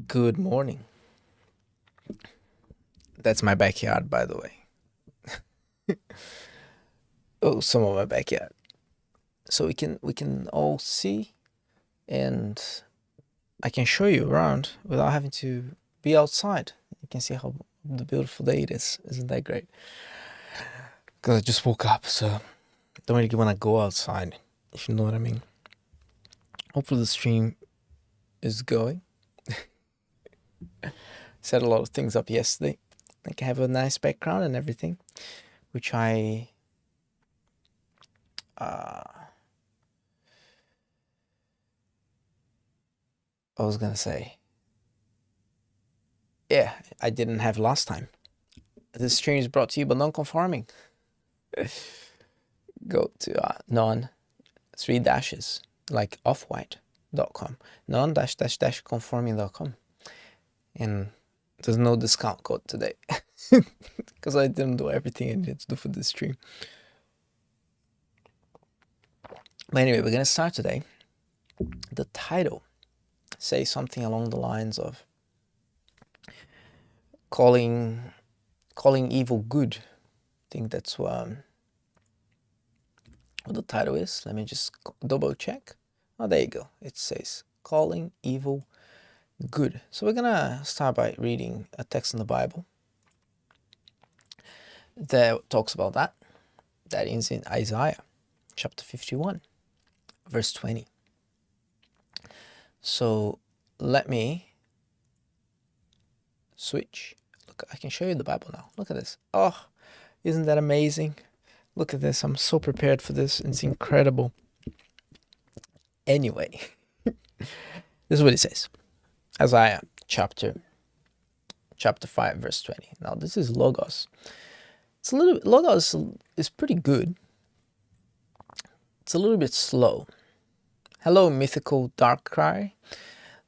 Good morning. That's my backyard, by the way. Oh, some of my backyard. So we can all see, and I can show you around without having to be outside. You can see how the beautiful day it is. Isn't that great? Because I just woke up, so don't really want to go outside, if you know what I mean. Hopefully the stream is going. Set a lot of things up yesterday. I can have a nice background and everything, which I was gonna say, yeah, I didn't have last time. This stream is brought to you by non-conforming. Go to non 3 dashes like offwhite.com, non-conforming.com, and there's no discount code today because I didn't do everything I needed to do for this stream. But anyway, we're gonna start today. The title says something along the lines of calling evil good. I think that's what the title is. Let me just double check. Oh, there you go. It says calling evil good. So we're gonna start by reading a text in the Bible that talks about that. That is in Isaiah chapter 51, verse 20. So let me switch. Look, I can show you the Bible now. Look at this. Oh, isn't that amazing? Look at this. I'm so prepared for this. It's incredible. Anyway, this is what it says. Isaiah chapter 5, verse 20. Now this is Logos. It's a little bit, Logos is pretty good. It's a little bit slow. Hello, mythical dark cry.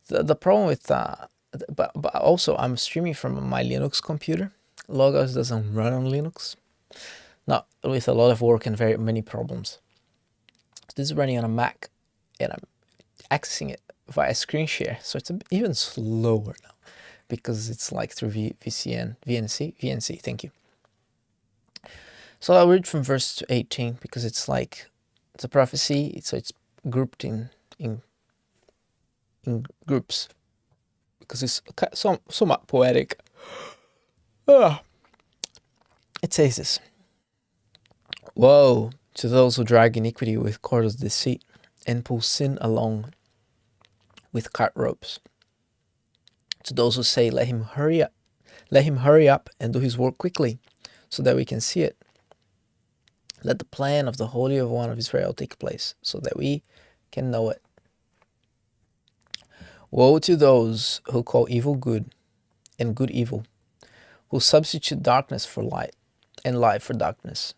The problem with but also I'm streaming from my Linux computer. Logos doesn't run on Linux. Not with a lot of work and very many problems. This is running on a Mac, and I'm accessing it via screen share, so it's even slower now because it's like through VNC. Thank you. So I'll read from verse 18 because it's a prophecy, so it's grouped in groups because it's somewhat poetic. It says this: "Woe to those who drag iniquity with cords of deceit and pull sin along with cart ropes. To those who say, let him hurry up and do his work quickly, so that we can see it. Let the plan of the Holy One of Israel take place, so that we can know it. Woe to those who call evil good and good evil, who substitute darkness for light and light for darkness,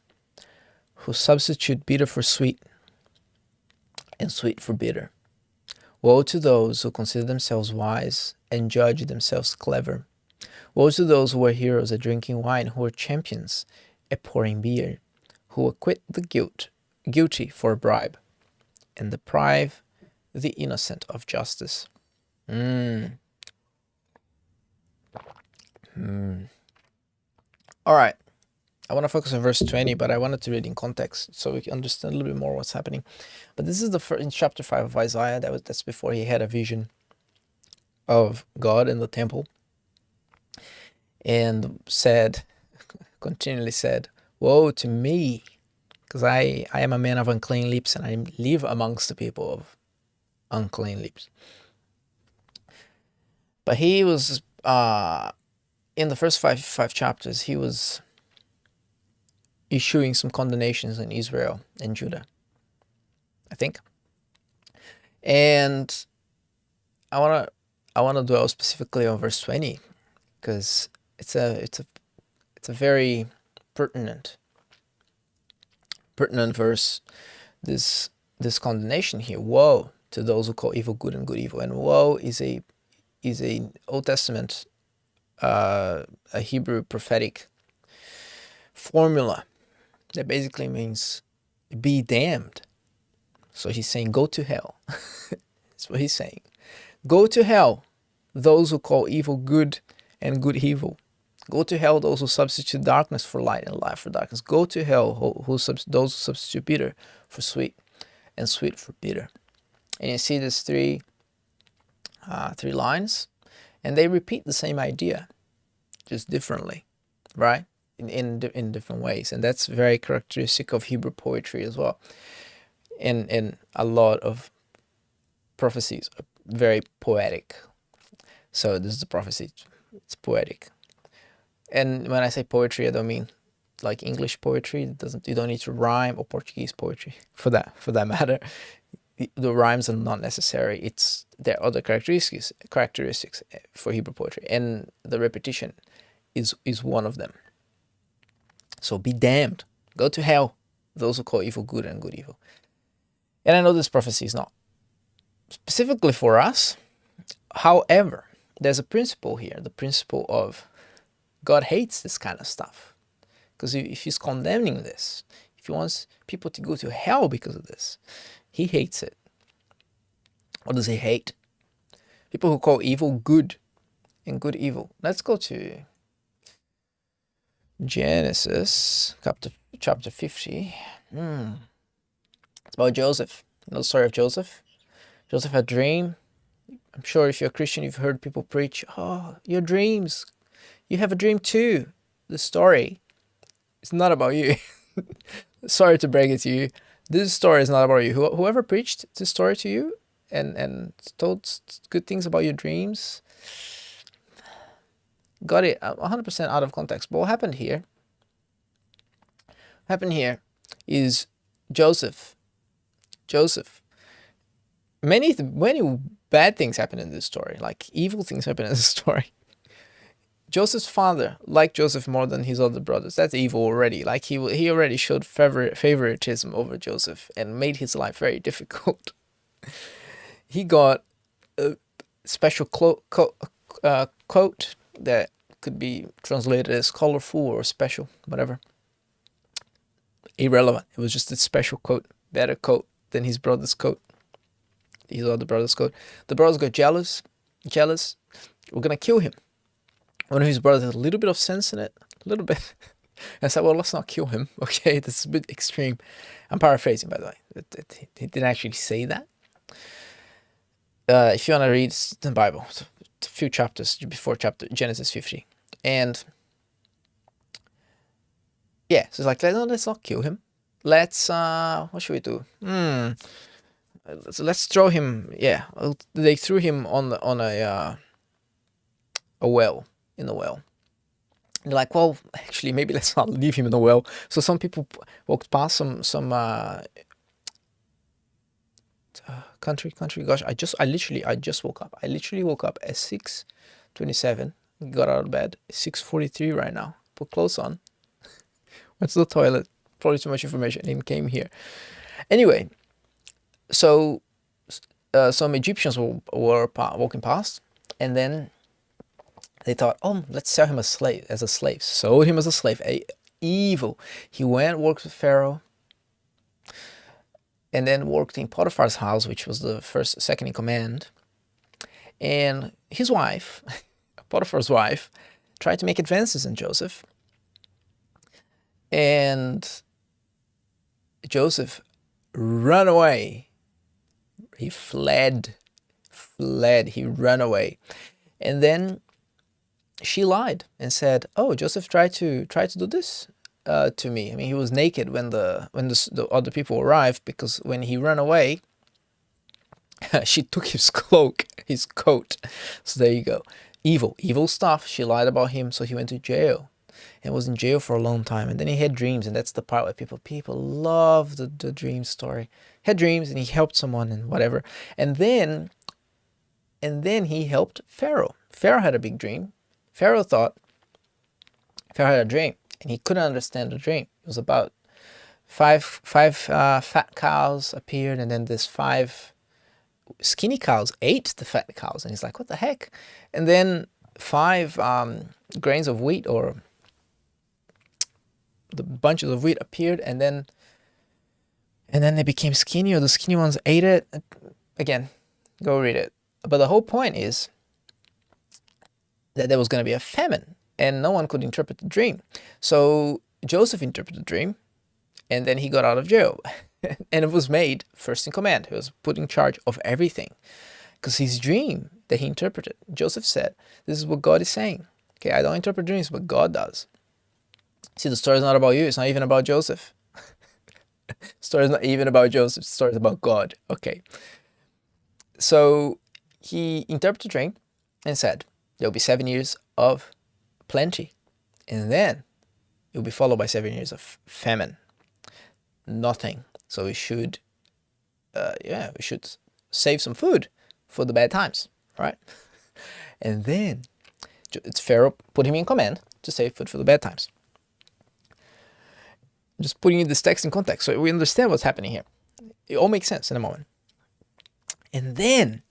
who substitute bitter for sweet and sweet for bitter. Woe to those who consider themselves wise and judge themselves clever. Woe to those who are heroes at drinking wine, who are champions at pouring beer, who acquit the guilty for a bribe, and deprive the innocent of justice." All right. I want to focus on verse 20, but I wanted to read in context so we can understand a little bit more what's happening. But this is in chapter 5 of Isaiah. That's before he had a vision of God in the temple, and continually said, "Woe to me, because I am a man of unclean lips, and I live amongst the people of unclean lips." But he was, in the first five chapters, he was issuing some condemnations in Israel and Judah, I think. And I wanna dwell specifically on verse 20 because it's a very pertinent verse. This condemnation here. Woe to those who call evil good and good evil. And woe is a Old Testament, a Hebrew prophetic formula that basically means be damned. So he's saying go to hell. That's what he's saying. Go to hell, those who call evil good and good evil. Go to hell, those who substitute darkness for light and light for darkness. Go to hell, those who substitute bitter for sweet and sweet for bitter. And you see these three lines, and they repeat the same idea, just differently, right? In different ways. And that's very characteristic of Hebrew poetry as well. And a lot of prophecies are very poetic. So this is the prophecy. It's poetic. And when I say poetry, I don't mean like English poetry. You don't need to rhyme, or Portuguese poetry for that matter. The rhymes are not necessary. There are other characteristics for Hebrew poetry, and the repetition is one of them. So be damned, go to hell, those who call evil good and good evil. And I know this prophecy is not specifically for us. However, there's a principle here, the principle of God hates this kind of stuff. Because if he's condemning this, if he wants people to go to hell because of this, he hates it. What does he hate? People who call evil good and good evil. Let's go to Genesis chapter 50. It's about Joseph. You know the story of Joseph? Joseph had a dream. I'm sure if you're a Christian, you've heard people preach, oh, your dreams. You have a dream too. The story is not about you. Sorry to break it to you. This story is not about you. Whoever preached this story to you and told good things about your dreams got it 100% out of context. But what happened here is Joseph. Many bad things happen in this story, like evil things happen in this story. Joseph's father liked Joseph more than his other brothers. That's evil already. Like he already showed favoritism over Joseph and made his life very difficult. He got a special coat that could be translated as colorful or special, whatever. Irrelevant. It was just a special coat, better coat than his brother's coat. These are the brothers got. The brothers got jealous. We're gonna kill him. One of his brothers has a little bit of sense in it, a little bit. And said, well, let's not kill him. Okay, this is a bit extreme. I'm paraphrasing, by the way. He didn't actually say that. If you want to read the Bible, a few chapters before chapter Genesis 50. And yeah, so it's like, no, let's not kill him. Let's, what should we do? So let's throw him, yeah. They threw him on a well, in the well. They're like, well, actually, maybe let's not leave him in the well. So some people walked past some country. Gosh, I just woke up. I literally woke up at 6:27. Got out of bed. 6:43 right now. Put clothes on. Went to the toilet. Probably too much information and came here. Anyway, so some Egyptians were walking past, and then they thought, oh, let's sell him as a slave. Sold him as a slave. Evil. He went, worked with Pharaoh, and then worked in Potiphar's house, which was the second in command. And his wife, Potiphar's wife, tried to make advances in Joseph. And Joseph ran away. He fled. He ran away. And then she lied and said, oh, Joseph tried to do this to me. I mean, he was naked when the other people arrived, because when he ran away, she took his coat. So there you go. Evil stuff. She lied about him, so he went to jail and was in jail for a long time. And then he had dreams, and that's the part where people love the dream story. Had dreams, and he helped someone and whatever. And then he helped Pharaoh. Pharaoh had a big dream. Pharaoh had a dream, and he couldn't understand the dream. It was about five fat cows appeared, and then this 5 skinny cows ate the fat cows, and he's like, what the heck? And then 5 grains of wheat, or the bunches of wheat appeared, and then they became skinny, or the skinny ones ate it. Again, go read it. But the whole point is that there was going to be a famine, and no one could interpret the dream. So Joseph interpreted the dream, and then he got out of jail. And it was made first in command. He was put in charge of everything, because his dream that he interpreted, Joseph said, this is what God is saying. Okay, I don't interpret dreams, but God does. See, the story is not about you. It's not even about Joseph. The story is not even about Joseph. The story is about God. Okay. So he interpreted the dream and said, there will be 7 years of plenty, and then it will be followed by 7 years of famine. Nothing. So we should save some food for the bad times, right? And then it's Pharaoh put him in command to save food for the bad times. Just putting this text in context so we understand what's happening here. It all makes sense in a moment. And then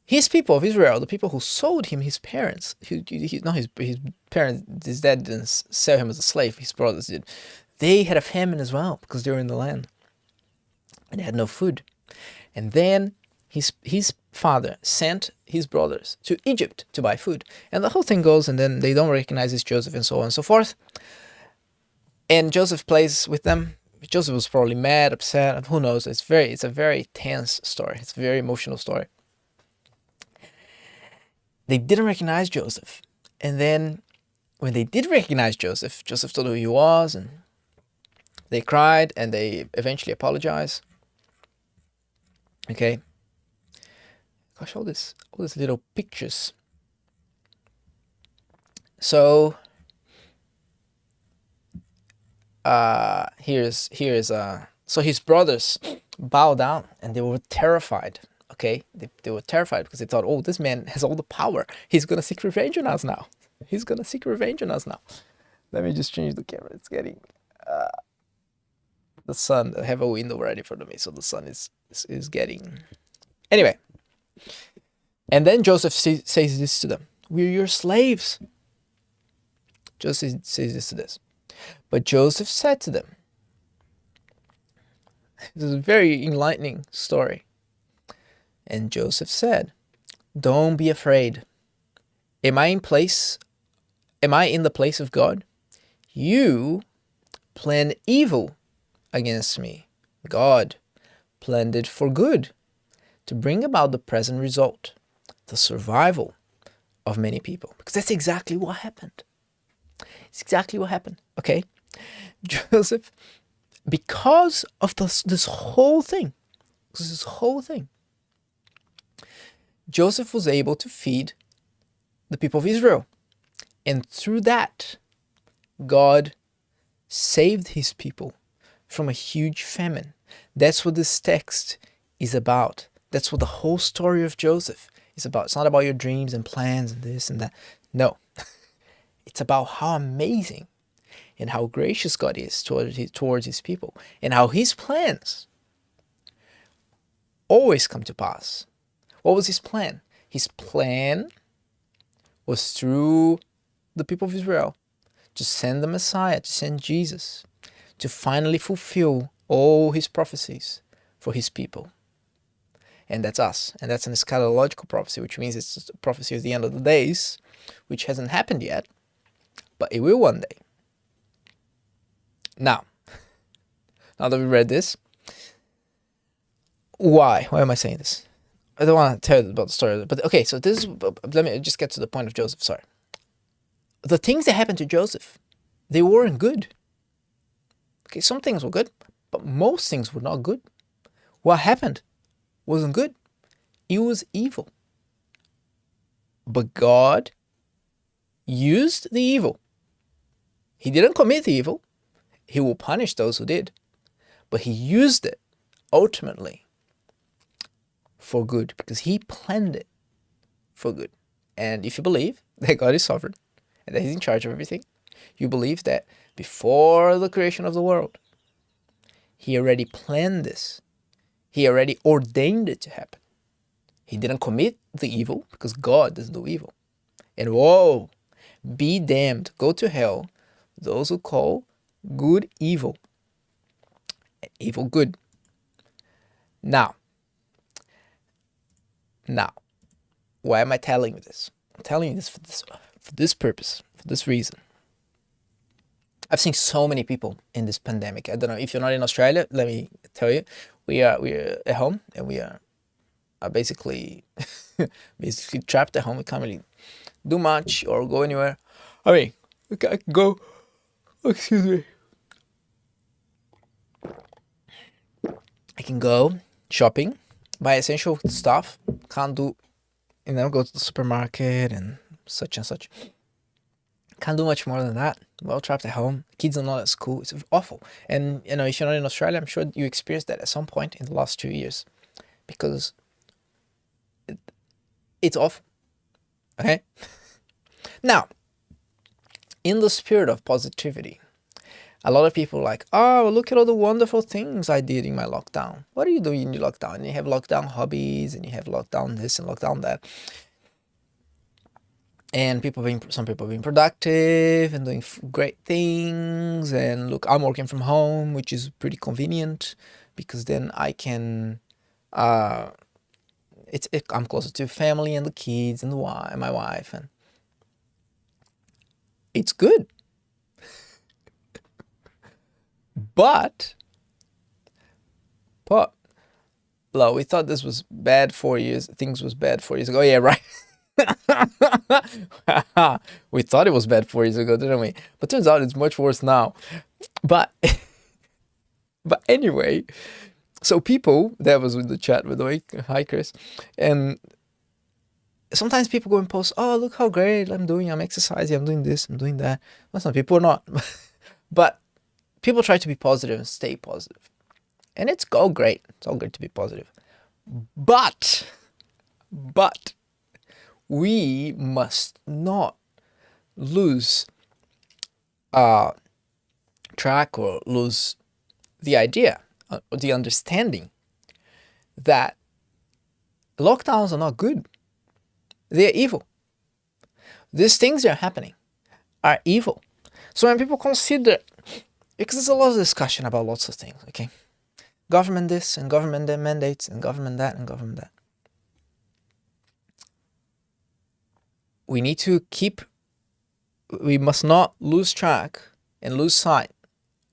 his people of Israel, the people who sold him, his parents, his parents, his dad didn't sell him as a slave, his brothers did. They had a famine as well, because they were in the land and they had no food. And then his father sent his brothers to Egypt to buy food. And the whole thing goes, and then they don't recognize it's Joseph, and so on and so forth. And Joseph plays with them. Joseph was probably mad, upset, who knows. It's a very tense story. It's a very emotional story. They didn't recognize Joseph. And then when they did recognize Joseph, Joseph told who he was, and they cried, and they eventually apologized. Okay. Gosh, all these little pictures. So so his brothers bowed down, and they were terrified. Okay, they were terrified because they thought, oh, this man has all the power. He's gonna seek revenge on us now. Let me just change the camera. It's getting the sun. I have a window ready for me, so the sun is getting. Anyway, and then Joseph says this to them: "We're your slaves." Joseph says this to this, but Joseph said to them, This is a very enlightening story. And Joseph said, "Don't be afraid. Am I in the place of God? You plan evil against me. God planned it for good, to bring about the present result, the survival of many people." Because that's exactly what happened. It's exactly what happened. Okay? Joseph, because of this whole thing, Joseph was able to feed the people of Israel. And through that, God saved his people from a huge famine. That's what this text is about. That's what the whole story of Joseph is about. It's not about your dreams and plans and this and that. No. It's about how amazing and how gracious God is towards his people, and how his plans always come to pass. What was his plan? His plan was through the people of Israel to send the Messiah, to send Jesus, to finally fulfill all his prophecies for his people. And that's us. And that's an eschatological prophecy, which means it's a prophecy of the end of the days, which hasn't happened yet, but it will one day. Now that we read this, why am I saying this? I don't want to tell you about the story, but okay, so let me just get to the point of Joseph, sorry. The things that happened to Joseph, they weren't good. Okay, some things were good, but most things were not good. What happened wasn't good. It was evil. But God used the evil. He didn't commit the evil. He will punish those who did. But he used it ultimately for good, because he planned it for good. And if you believe that God is sovereign and that he's in charge of everything, you believe that before the creation of the world, he already planned this. He already ordained it to happen. He didn't commit the evil because God doesn't do evil. And woe, be damned, go to hell, those who call good evil, evil good. Now, why am I telling you this? I'm telling you this for this purpose, for this reason. I've seen so many people in this pandemic. I don't know if you're not in Australia. Let me tell you, we are at home, and we are basically trapped at home. We can't really do much or go anywhere. I mean, I can go. Excuse me. I can go shopping, buy essential stuff. Can't do, go to the supermarket and such. Can't do much more than that. Well, trapped at home. Kids are not at school. It's awful. And, if you're not in Australia, I'm sure you experienced that at some point in the last 2 years. Because it's awful. Okay? Now, in the spirit of positivity, a lot of people are like, oh, look at all the wonderful things I did in my lockdown. What are you doing in your lockdown? And you have lockdown hobbies, and you have lockdown this and lockdown that. And some people being productive and doing great things. And look, I'm working from home, which is pretty convenient, because then I can, I'm closer to family and the kids and my wife, and it's good. But, we thought this was bad 4 years. Things was bad 4 years ago. Oh, yeah, right. We thought it was bad 4 years ago, didn't we? But turns out it's much worse now. But anyway, so people, that was with the chat, by the way. Hi, Chris. And sometimes people go and post, oh, look how great I'm doing. I'm exercising. I'm doing this. I'm doing that. Well, some people are not. But people try to be positive and stay positive. And it's all great. It's all great to be positive. But we must not lose track or lose the idea or the understanding that lockdowns are not good. They're evil. These things that are happening are evil. So when people consider, because there's a lot of discussion about lots of things, okay? government this and government that mandates and government that and government that. We must not lose track and lose sight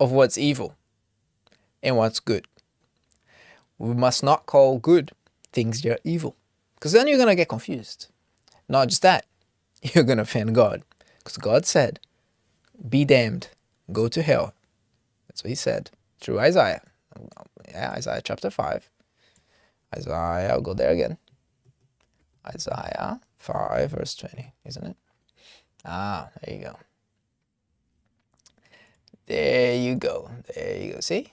of what's evil and what's good. We must not call good things that are evil, because then you're going to get confused. Not just that, you're going to offend God, because God said, be damned, go to hell. That's what he said through Isaiah. Yeah, Isaiah chapter 5. Isaiah, I'll go there again. Isaiah 5 verse 20, isn't it? There you go. There you go. There you go. See?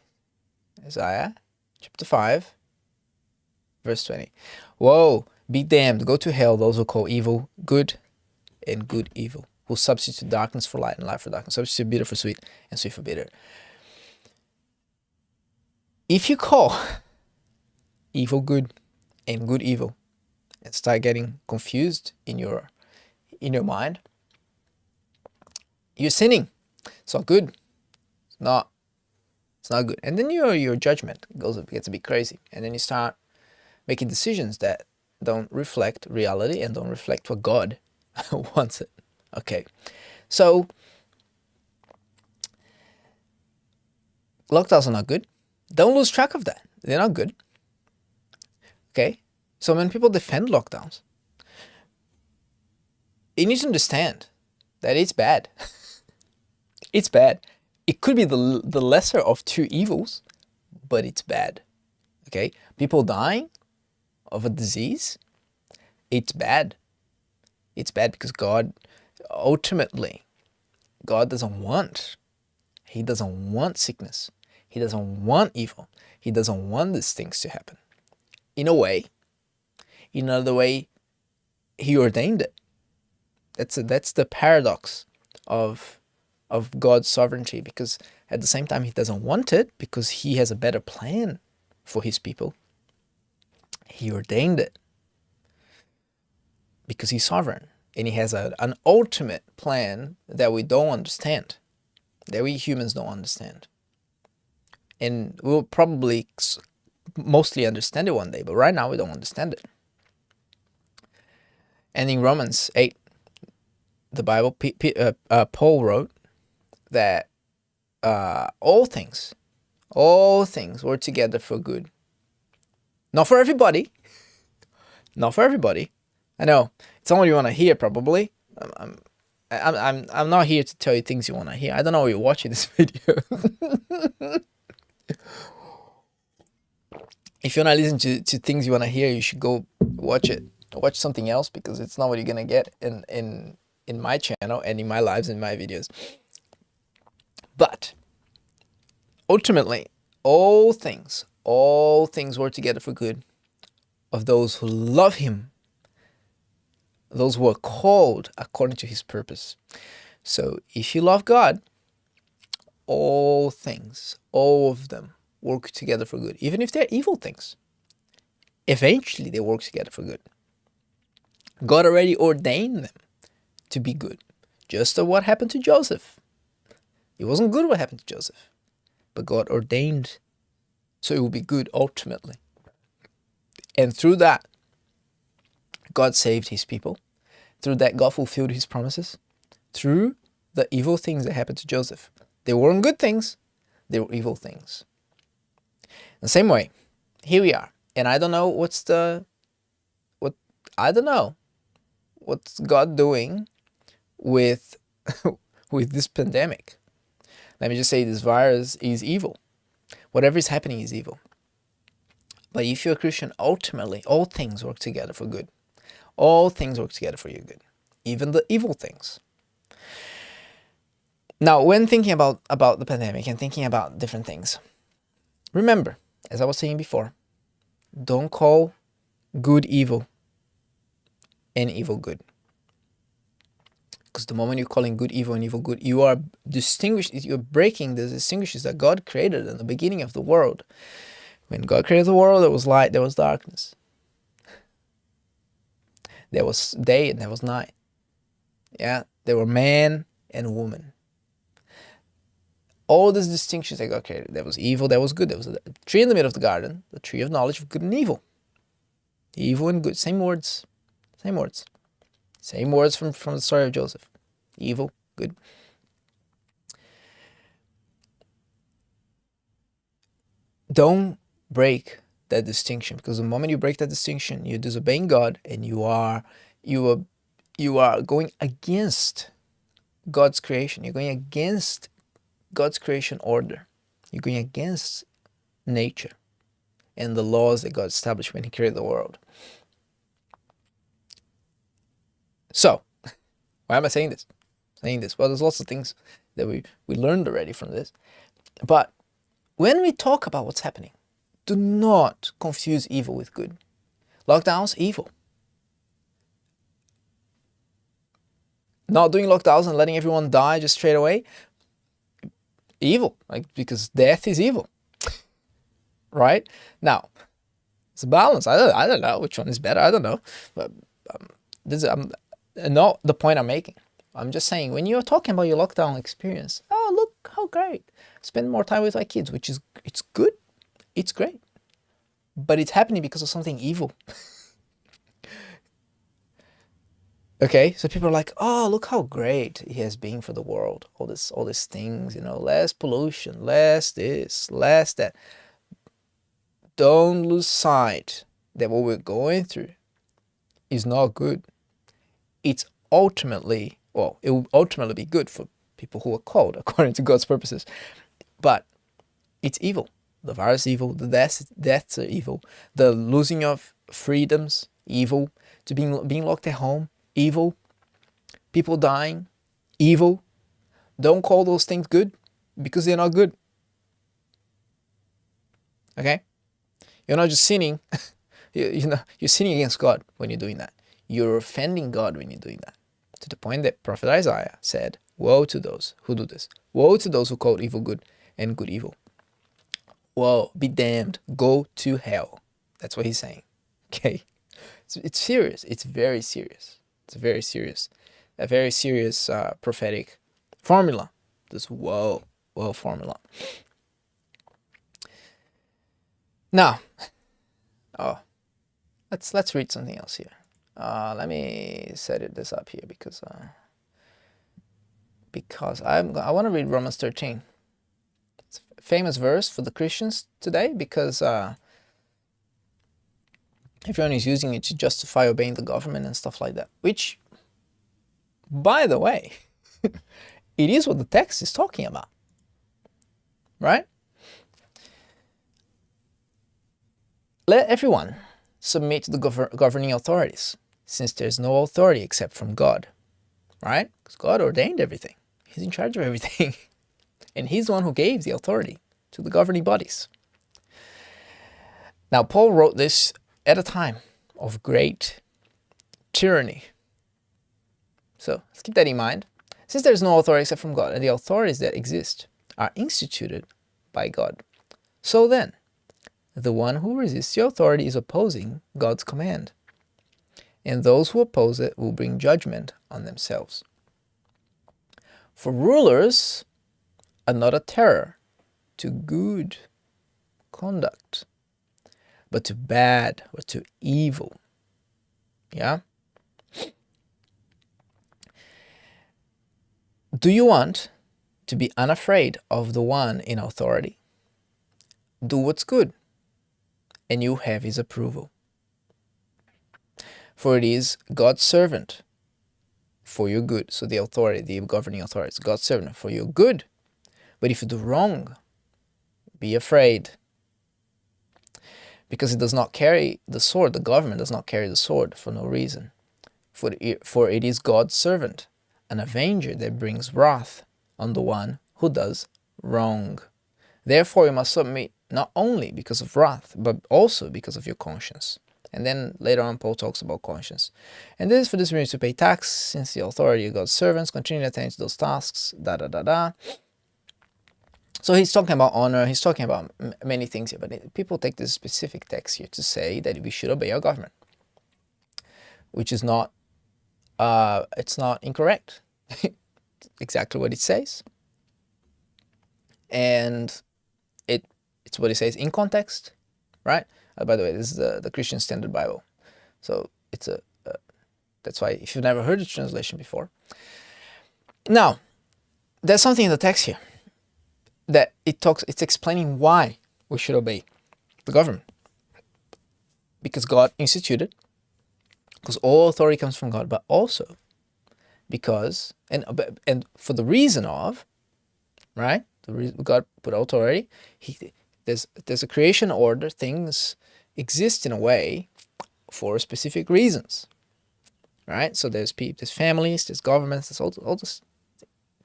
Isaiah chapter 5 verse 20. Woe, be damned, go to hell, those who call evil good and good evil, who substitute darkness for light and light for darkness, substitute bitter for sweet and sweet for bitter. If you call evil good and good evil and start getting confused in your mind, you're sinning. It's not good. It's not good. And then your judgment gets a bit crazy, and then you start making decisions that don't reflect reality and don't reflect what God wants it. Okay, so lockdowns are not good. Don't lose track of that. They're not good. Okay, so when people defend lockdowns, you need to understand that it's bad. It's bad. It could be the lesser of two evils, but it's bad. Okay, people dying of a disease, it's bad. It's bad because God doesn't want. He doesn't want sickness. He doesn't want evil. He doesn't want these things to happen. In a way, in another way, he ordained it. That's the paradox of God's sovereignty, because at the same time he doesn't want it because he has a better plan for his people. He ordained it because he's sovereign, and he has an ultimate plan that we don't understand, that we humans don't understand. And we'll probably mostly understand it one day, but right now we don't understand it. And in Romans 8, the Bible, Paul wrote that all things work together for good. Not for everybody. Not for everybody. I know it's not what you want to hear, probably. I'm not here to tell you things you want to hear. I don't know why you're watching this video. If you're not listening to things you want to hear, you should go watch it. Watch something else, because it's not what you're gonna get in my channel and in my lives and my videos. But ultimately, all things work together for good of those who love him, those who are called according to his purpose. So if you love God, all things, all of them work together for good. Even if they're evil things, eventually they work together for good. God already ordained them to be good. Just as what happened to Joseph. It wasn't good what happened to Joseph, but God ordained so it will be good ultimately. And through that, God saved his people. Through that, God fulfilled his promises. Through the evil things that happened to Joseph. They weren't good things, they were evil things. The same way, here we are. And I don't know what's God doing with this pandemic. Let me just say, this virus is evil. Whatever is happening is evil. But if you're a Christian, ultimately, all things work together for good. All things work together for your good. Even the evil things. Now, when thinking about the pandemic and thinking about different things, remember, as I was saying before, don't call good evil and evil good. Because the moment you're calling good evil and evil good, you are you're breaking the distinctions that God created in the beginning of the world. When God created the world, there was light, there was darkness. There was day and there was night. Yeah, there were man and woman. all these distinctions that God created. There was evil, there was good. There was a tree in the middle of the garden, the tree of knowledge of good and evil. Evil and good, same words, same words. Same words from the story of Joseph. Evil, good. Don't break that distinction, because the moment you break that distinction, you're disobeying God, and you are going against God's creation. You're going against God's creation order. You're going against nature and the laws that God established when He created the world. So, why am I saying this? Well, there's lots of things that we learned already from this. But when we talk about what's happening, do not confuse evil with good. Lockdowns, evil. Not doing lockdowns and letting everyone die just straight away, evil. Because death is evil. Right? Now, it's a balance. I don't know which one is better. I don't know. But this is not the point I'm making. I'm just saying, when you're talking about your lockdown experience, oh, look how great. Spend more time with my kids, which is, it's good. It's great. But it's happening because of something evil. Okay, so people are like, oh, look how great it has been for the world. All these things, less pollution, less this, less that. Don't lose sight that what we're going through is not good. It's ultimately, it will ultimately be good for people who are called according to God's purposes. But it's evil. The virus is evil. The deaths are evil. The losing of freedoms, evil. To being locked at home, evil. People dying, evil. Don't call those things good, because they're not good. Okay? You're not just sinning. You're sinning against God when you're doing that. You're offending God when you're doing that. To the point that Prophet Isaiah said, woe to those who do this. Woe to those who call evil good and good evil. Woe, be damned, go to hell. That's what he's saying. Okay? It's serious. It's very serious. It's very serious. A very serious prophetic formula. This woe formula. Now, let's read something else here. Let me set this up here because I want to read Romans 13. It's a famous verse for the Christians today, because everyone is using it to justify obeying the government and stuff like that. Which, by the way, it is what the text is talking about, right? Let everyone submit to the governing authorities, since there's no authority except from God, right? Because God ordained everything. He's in charge of everything. And He's the one who gave the authority to the governing bodies. Now, Paul wrote this at a time of great tyranny. So let's keep that in mind. Since there's no authority except from God, and the authorities that exist are instituted by God. So then, the one who resists the authority is opposing God's command, and those who oppose it will bring judgment on themselves. For rulers are not a terror to good conduct, but to bad or to evil. Yeah? Do you want to be unafraid of the one in authority? Do what's good, and you have His approval. For it is God's servant for your good. So the authority, the governing authority, is God's servant for your good. But if you do wrong, be afraid. Because it does not carry the sword, the government does not carry the sword for no reason. For it is God's servant, an avenger that brings wrath on the one who does wrong. Therefore you must submit, not only because of wrath, but also because of your conscience. And then later on Paul talks about conscience. And this is for this reason to pay tax, since the authority of God's servants continue to attend to those tasks, So he's talking about honor, he's talking about many things here, but people take this specific text here to say that we should obey our government, which is not, it's not incorrect. Exactly what it says. and it's what it says in context, right? By the way, this is the Christian Standard Bible, so it's that's why if you've never heard the translation before. Now, there's something in the text here that it's explaining why we should obey the government, because God instituted, because all authority comes from God, but also because and for the reason of, right? The reason God put authority, there's a creation order. Things exist in a way for specific reasons, right? So there's families, there's governments, there's all these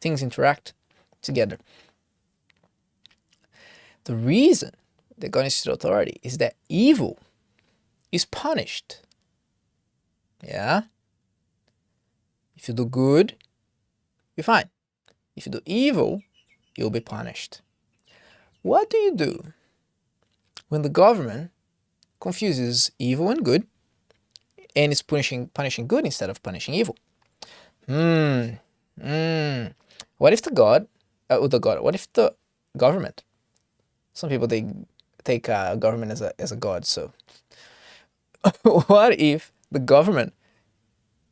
things interact together. The reason that God instituted authority is that evil is punished. Yeah? If you do good, you're fine. If you do evil, you'll be punished. What do you do when the government confuses evil and good and is punishing good instead of punishing evil? What if what if the government, some people they take government as a god, so what if the government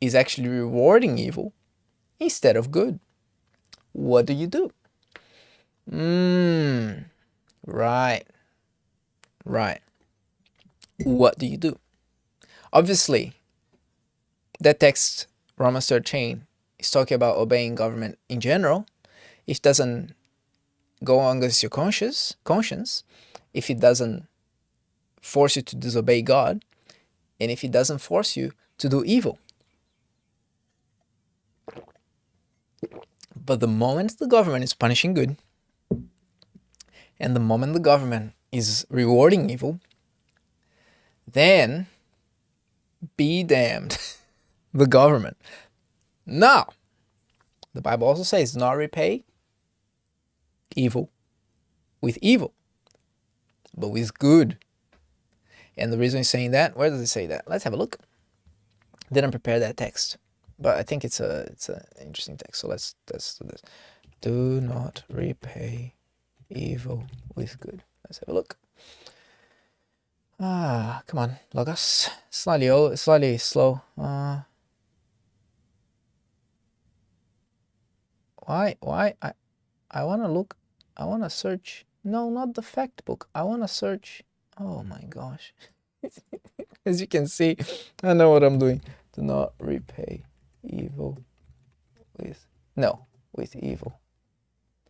is actually rewarding evil instead of good? What do you do? Right. What do you do? Obviously, that text, Romans 13, is talking about obeying government in general. It doesn't go against your conscience, if it doesn't force you to disobey God, and if it doesn't force you to do evil. But the moment the government is punishing good, and the moment the government is rewarding evil, then be damned, the government. Now, the Bible also says, do not repay evil with evil, but with good. And the reason he's saying that, where does it say that? Let's have a look. Didn't prepare that text, but I think it's an interesting text. So let's do this. Do not repay evil with good. Let's have a look. Come on, Logos. Slightly slow. Why? I want to look. I want to search. No, not the fact book. I want to search. Oh my gosh. As you can see, I know what I'm doing. Do not repay evil with evil.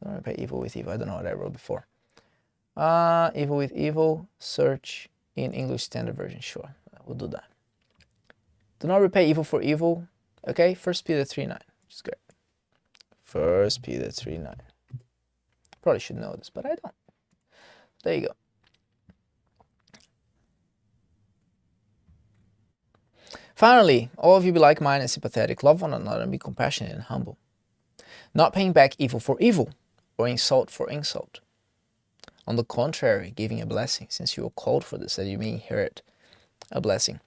Do not repay evil with evil. I don't know what I wrote before. Evil with evil. Search in English Standard Version. Sure, we'll do that. Do not repay evil for evil. Okay, 1 Peter 3:9, which is great. 1 Peter 3:9. Probably should know this, but I don't. There you go. Finally, all of you be like-minded and sympathetic, love one another, and be compassionate and humble, not paying back evil for evil or insult for insult. On the contrary, giving a blessing, since you were called for this, that you may inherit a blessing.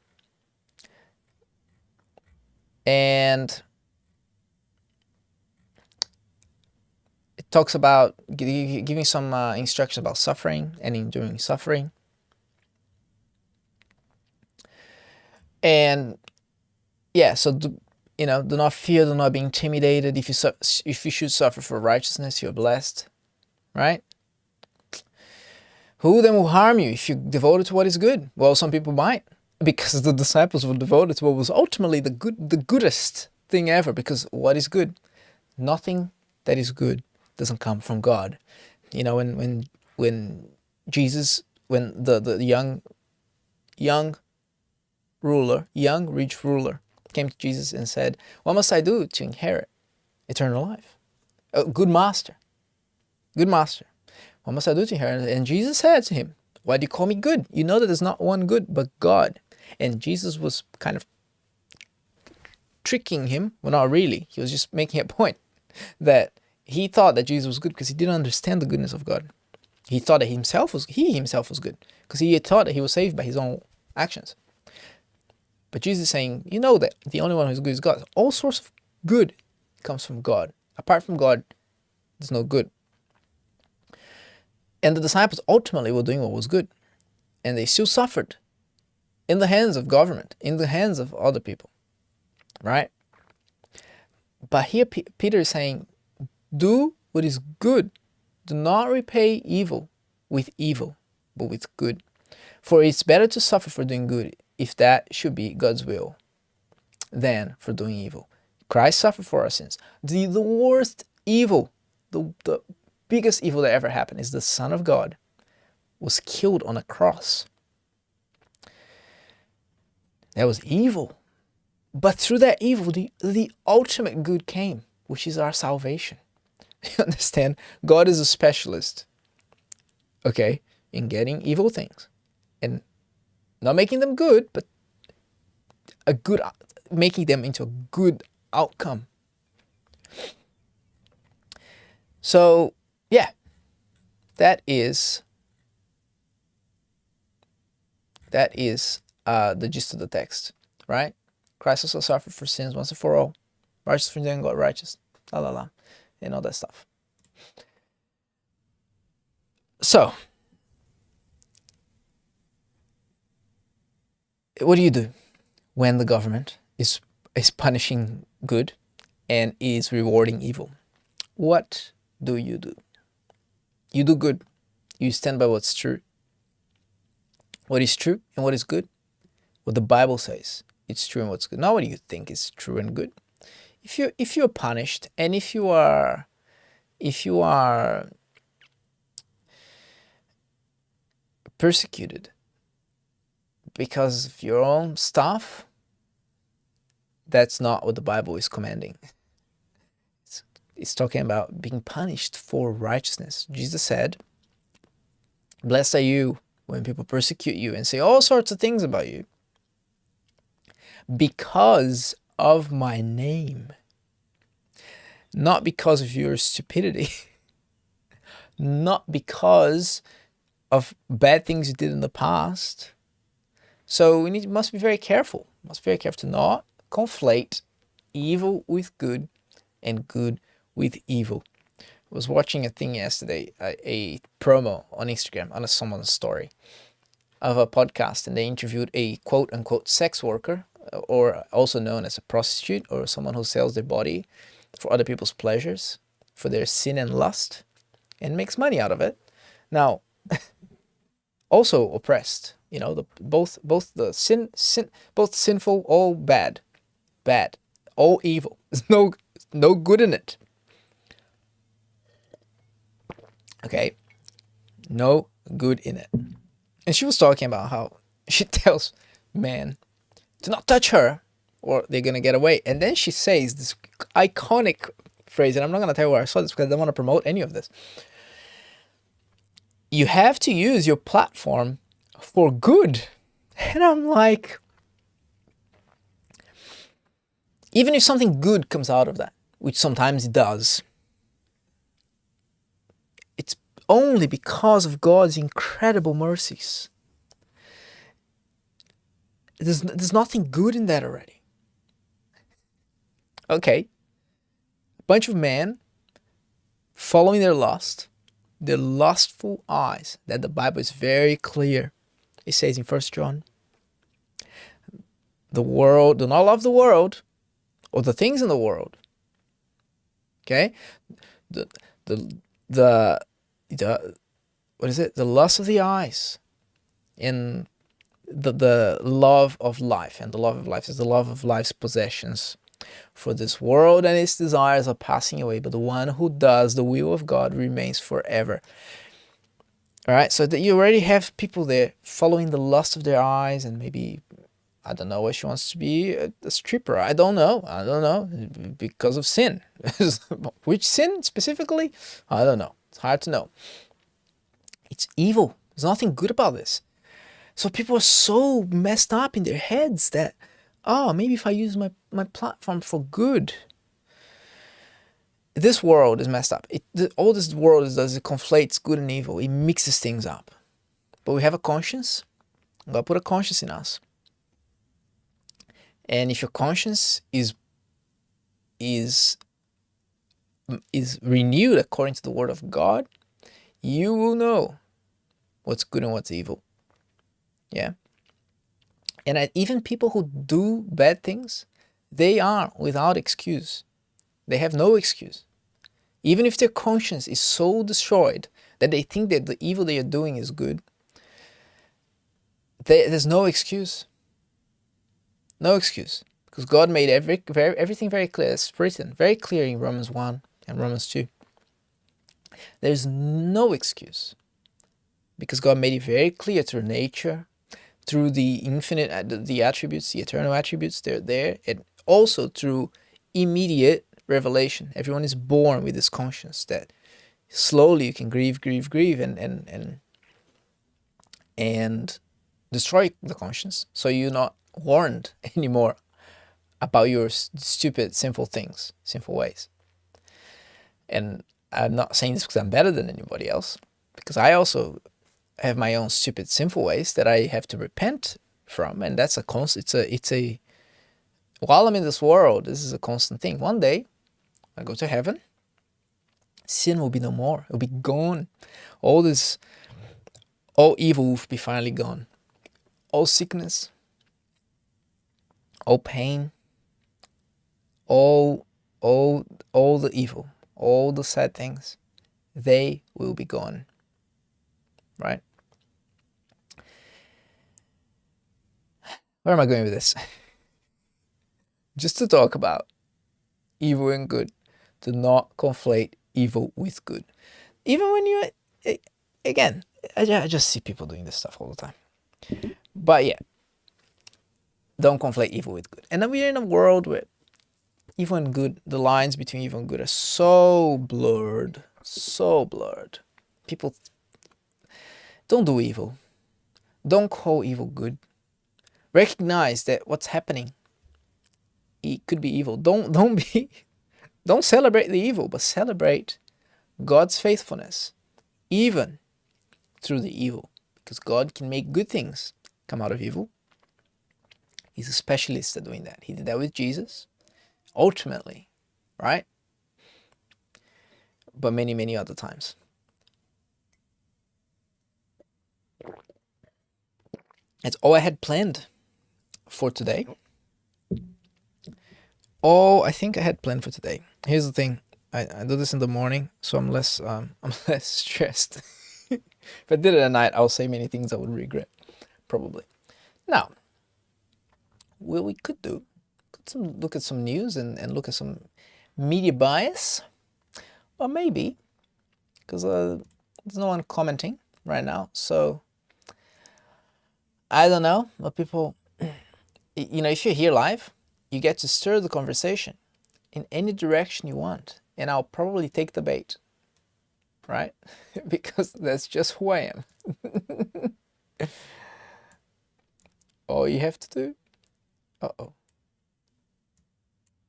And it talks about giving some instructions about suffering and enduring suffering. And yeah, so do not fear, do not be intimidated. If you should suffer for righteousness, you're blessed, right? Who then will harm you if you devote it to what is good? Well, some people might, because the disciples were devoted to what was ultimately the goodest thing ever. Because what is good? Nothing that is good doesn't come from God. You know, when Jesus, when the young rich ruler came to Jesus and said, "What must I do to inherit eternal life?" Oh, good master. What must I do to inherit? And Jesus said to him, "Why do you call me good? You know that there's not one good but God." And Jesus was kind of tricking him. Well, not really. He was just making a point that he thought that Jesus was good because he didn't understand the goodness of God. He thought that he himself was good because he thought that he was saved by his own actions. But Jesus is saying, you know that the only one who's good is God. All sorts of good comes from God. Apart from God, there's no good. And the disciples ultimately were doing what was good. And they still suffered in the hands of government, in the hands of other people, right? But here Peter is saying, do what is good. Do not repay evil with evil, but with good. For it's better to suffer for doing good, if that should be God's will, than for doing evil. Christ suffered for our sins. The worst evil, the biggest evil that ever happened is the Son of God was killed on a cross. That was evil. But through that evil, the ultimate good came, which is our salvation. You understand? God is a specialist, okay, in getting evil things and not making them good, but making them into a good outcome. So, yeah, that is the gist of the text, right? Christ also suffered for sins once and for all. Righteous for them, God righteous. La la la. And all that stuff. So, what do you do when the government is punishing good and is rewarding evil? What do? You do good. You stand by what's true. What is true and what is good? What the Bible says. It's true and what's good. Not what you think is true and good. If you're punished and if you are persecuted because of your own stuff, that's not what the Bible is commanding. It's talking about being punished for righteousness. Jesus said, "Blessed are you when people persecute you and say all sorts of things about you because of my name." Not because of your stupidity, not because of bad things you did in the past. So we must be very careful. Must be very careful to not conflate evil with good and good with evil. I was watching a thing yesterday, a promo on Instagram, on someone's story of a podcast, and they interviewed a quote unquote sex worker, or also known as a prostitute, or someone who sells their body for other people's pleasures, for their sin and lust, and makes money out of it. Now, also oppressed, both the both sinful, all bad, all evil. There's no good in it. Okay, no good in it. And she was talking about how she tells men to not touch her or they're gonna get away. And then she says this iconic phrase, and I'm not gonna tell you where I saw this because I don't want to promote any of this. You have to use your platform for good. And I'm like, even if something good comes out of that, which sometimes it does, it's only because of God's incredible mercies. There's nothing good in that already. Okay, a bunch of men following their lustful eyes, that the Bible is very clear. It says in 1 John, the world, do not love the world or the things in the world. Okay, the what is it? The lust of the eyes and the love of life, and the love of life is the love of life's possessions. For this world and its desires are passing away, but the one who does the will of God remains forever. All right, so that you already have people there following the lust of their eyes, and maybe, I don't know, what she wants to be a stripper. I don't know, because of sin. Which sin specifically? I don't know. It's hard to know. It's evil. There's nothing good about this. So people are so messed up in their heads that, maybe if I use my platform for good. This world is messed up. All this world does is it conflates good and evil. It mixes things up. But we have a conscience. God put a conscience in us. And if your conscience is renewed according to the word of God, You will know what's good and what's evil. Yeah. And even people who do bad things, they are without excuse. They have no excuse. Even if their conscience is so destroyed that they think that the evil they are doing is good, there's no excuse. No excuse. Because God made everything very clear. It's written very clear in Romans 1 and Romans 2. There's no excuse. Because God made it very clear through nature, through the infinite, the attributes, the eternal attributes, they're there, and also through immediate revelation. Everyone is born with this conscience that slowly you can grieve, and destroy the conscience, so you're not warned anymore about your stupid, sinful things, sinful ways. And I'm not saying this because I'm better than anybody else, because I also have my own stupid, sinful ways that I have to repent from, and that's a constant. While I'm in this world, this is a constant thing. One day, I go to heaven. Sin will be no more. It'll be gone. All evil will be finally gone. All sickness, all pain, all the evil, all the sad things, they will be gone. Right? Where am I going with this? Just to talk about evil and good. Do not conflate evil with good. Even when you, again, I just see people doing this stuff all the time. But yeah, don't conflate evil with good. And then we're in a world where evil and good, the lines between evil and good are so blurred. People don't do evil. Don't call evil good. Recognize that what's happening, it could be evil. Don't celebrate the evil, but celebrate God's faithfulness, even through the evil, because God can make good things come out of evil. He's a specialist at doing that. He did that with Jesus, ultimately, right? But many, many other times. That's all I had planned for today. All I think I had planned for today. Here's the thing. I do this in the morning, so I'm less stressed. If I did it at night, I'll say many things I would regret, probably. Now, what we could do, look at some news and look at some media bias, or maybe, because there's no one commenting right now, so I don't know, but people, if you're here live, you get to stir the conversation in any direction you want, and I'll probably take the bait, right? Because that's just who I am. All you have to do,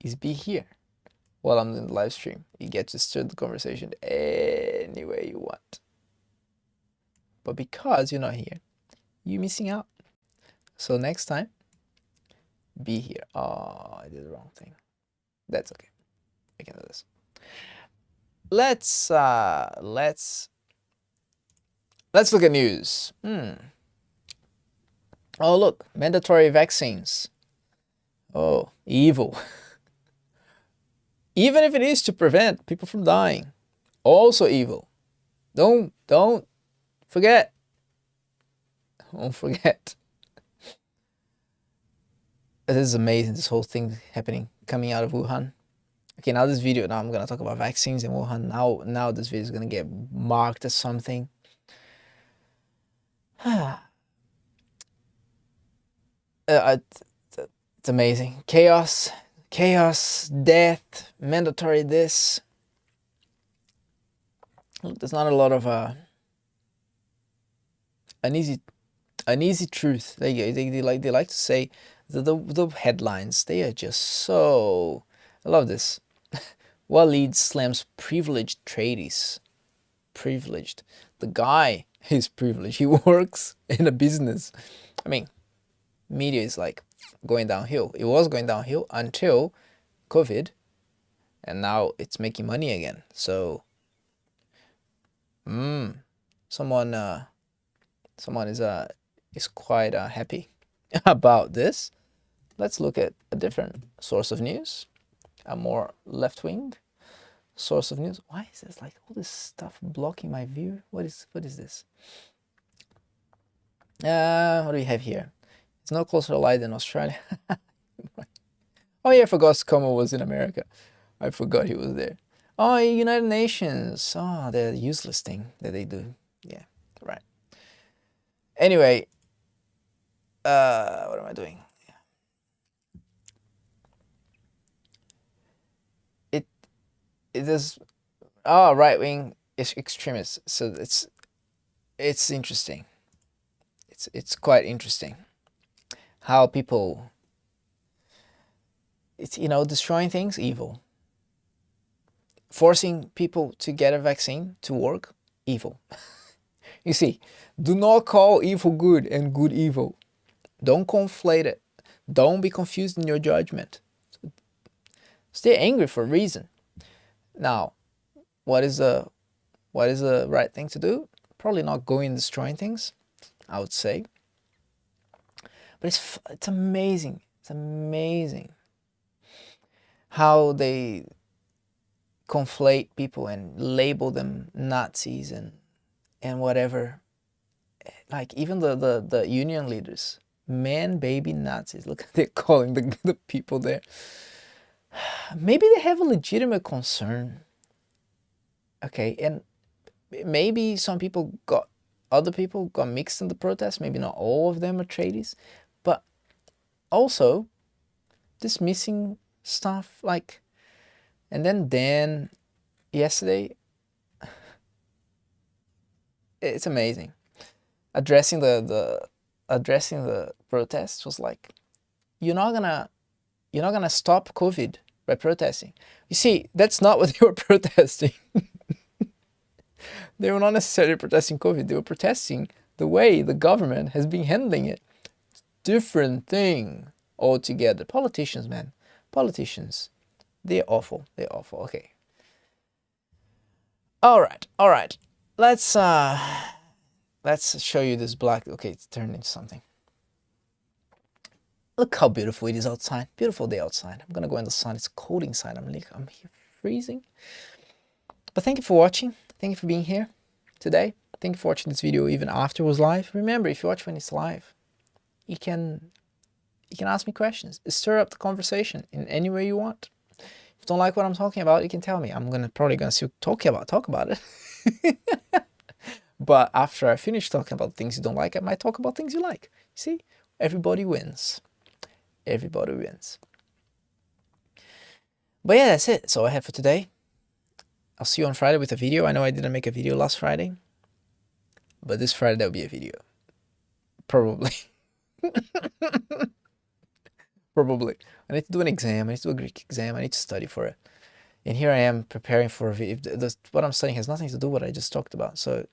is be here while I'm in the live stream. You get to stir the conversation any way you want. But because you're not here, you're missing out. So next time, be here. Oh, I did the wrong thing. That's okay. I can do this. Let's look at news. Oh, look, mandatory vaccines. Oh, evil. Even if it is to prevent people from dying, also evil. Don't forget. Don't forget. This is amazing, this whole thing coming out of Wuhan. Okay, now this video, now I'm going to talk about vaccines in Wuhan. Now this video is going to get marked as something. It's amazing. Chaos, death, mandatory this. Look, there's not a lot of an easy truth. They like to say the headlines. They are just so. I love this. Waleed slams privileged tradies. Privileged. The guy is privileged. He works in a business. I mean, media is like going downhill. It was going downhill until COVID, and now it's making money again. So Someone is quite happy about this. Let's look at a different source of news, a more left-wing source of news. Why is this like all this stuff blocking my view? What is this? What do we have here? It's no closer allied than Australia. Oh yeah, I forgot ScoMo was in America. I forgot he was there. Oh, United Nations. Oh, the useless thing that they do. Yeah, right. Anyway, what am I doing? It is right wing extremists. So it's interesting. It's quite interesting how people. It's destroying things, evil. Forcing people to get a vaccine to work, evil. You see, do not call evil good and good evil. Don't conflate it. Don't be confused in your judgment. Stay angry for a reason. Now, what is the right thing to do? Probably not going and destroying things, I would say. But it's amazing. It's amazing how they conflate people and label them Nazis and whatever. Like even the union leaders, man, baby Nazis. Look, they're calling the people there. Maybe they have a legitimate concern. Okay, and maybe other people got mixed in the protest. Maybe not all of them are tradies, but also dismissing stuff like, and then yesterday, it's amazing. Addressing the protest was like, you're not gonna stop COVID by protesting. You see, that's not what they were protesting. They were not necessarily protesting COVID. They were protesting the way the government has been handling it. Different thing altogether. Politicians, man. Politicians. They're awful. They're awful. Okay. All right. Let's show you this black. Okay, it's turned into something. Look how beautiful it is outside. Beautiful day outside. I'm gonna go in the sun. It's cold inside. I'm here freezing. But thank you for watching. Thank you for being here today. Thank you for watching this video even after it was live. Remember, if you watch when it's live, you can ask me questions. Stir up the conversation in any way you want. If you don't like what I'm talking about, you can tell me. I'm probably gonna still talk about it. But after I finish talking about things you don't like, I might talk about things you like. See, everybody wins. Everybody wins. But yeah, that's it. That's all I have for today. I'll see you on Friday with a video. I know I didn't make a video last Friday, but this Friday there'll be a video. Probably. Probably. I need to do an exam. I need to do a Greek exam. I need to study for it. And here I am preparing for a video. What I'm studying has nothing to do with what I just talked about. So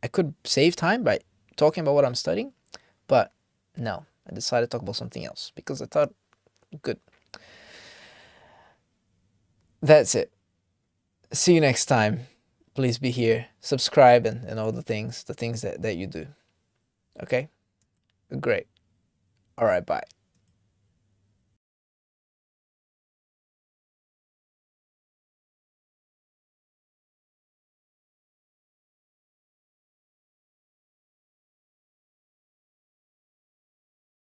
I could save time by talking about what I'm studying, but no, I decided to talk about something else because I thought, good. That's it. See you next time. Please be here, subscribe, and all the things that you do. Okay? Great. All right, bye.